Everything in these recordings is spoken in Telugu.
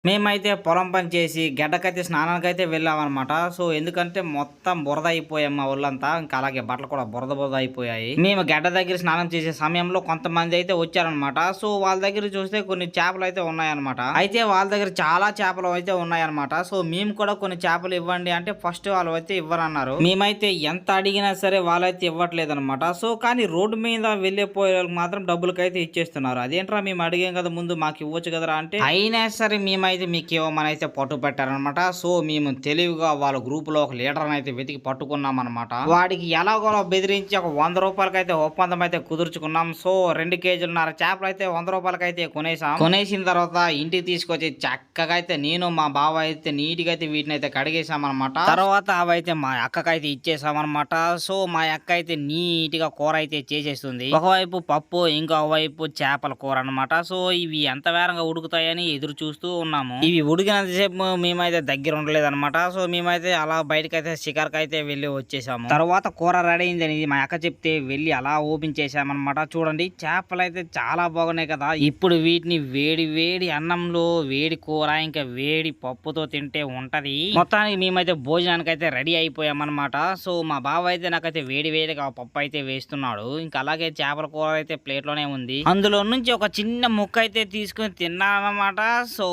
మేమైతే పొలం పని చేసి గడ్డకైతే స్నానానికైతే వెళ్ళామనమాట. సో, ఎందుకంటే మొత్తం బురద అయిపోయాం మా ఒళ్ళంతా. ఇంకా అలాగే బట్టలు కూడా బురద బురద అయిపోయాయి. మేము గడ్డ దగ్గర స్నానం చేసే సమయంలో కొంతమంది అయితే వచ్చారనమాట. సో, వాళ్ళ దగ్గర చూస్తే కొన్ని చేపలైతే ఉన్నాయన్నమాట. అయితే వాళ్ళ దగ్గర చాలా చేపలు అయితే ఉన్నాయన్నమాట. సో, మేము కూడా కొన్ని చేపలు ఇవ్వండి అంటే ఫస్ట్ వాళ్ళు అయితే ఇవ్వరన్నారు. మేమైతే ఎంత అడిగినా సరే వాళ్ళైతే ఇవ్వట్లేదనమాట. సో, కానీ రోడ్డు మీద వెళ్ళిపోయే వాళ్ళకి మాత్రం డబ్బులకైతే ఇచ్చేస్తున్నారు. అదేంట్రా మేము అడిగాం కదా ముందు మాకు ఇవ్వచ్చు కదరా అంటే అయినా సరే మేమైతే మీకు ఇవ్వమని అయితే పట్టు పెట్టారనమాట. సో, మేము తెలివిగా వాళ్ళ గ్రూప్ లో ఒక లీడర్ అయితే వెతికి పట్టుకున్నాం అనమాట. వాడికి ఎలాగోలా బెదిరించి ఒక 100 రూపాయలకైతే ఒప్పందం అయితే కుదుర్చుకున్నాం. సో, 2 కేజీలున్నర చేపలు అయితే 100 రూపాయలకైతే కొనేసాం. కొనేసిన తర్వాత ఇంటికి తీసుకొచ్చి చక్కగా అయితే నేను మా బావ అయితే నీట్గా అయితే వీటిని అయితే కడిగేసామన్నమాట. తర్వాత అవైతే మా అక్కకైతే ఇచ్చేసామన్నమాట. సో, మా అక్క అయితే నీట్ గా కూర అయితే చేసేస్తుంది. ఒకవైపు పప్పు ఇంకో వైపు చేపల కూర అనమాట. సో, ఇవి ఎంత వేరంగా ఉడుకుతాయని ఎదురు చూస్తూ ఉన్నాము. ఇవి ఉడికినంతసేపు మేమైతే దగ్గర ఉండలేదన్నమాట. సో, మేమైతే అలా బయటకైతే షికార్కైతే వెళ్ళి వచ్చేసాము. తర్వాత కూర రెడీ అయిందని మా అక్క చెప్తే వెళ్ళి అలా ఓపెన్ చేసామన్నమాట. చూడండి చేపలు అయితే చాలా బాగున్నాయి కదా. ఇప్పుడు వీటిని వేడి వేడి అన్నంలో వేడి కూర ఇంకా వేడి పప్పుతో తింటే ఉంటది. మొత్తానికి మేమైతే భోజనానికి అయితే రెడీ అయిపోయామన్నమాట. సో, మా బావ అయితే నాకైతే వేడి వేడిగా పప్పు అయితే వేస్తున్నాడు. ఇంకా అలాగే చేపల కూర అయితే ప్లేట్ లోనే ఉంది. అందులో నుంచి ఒక చిన్న ముక్క అయితే తీసుకుని తిన్నానమాట. సో,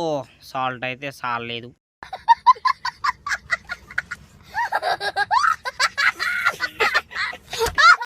సాల్ట్ అయితే సాల్లేదు.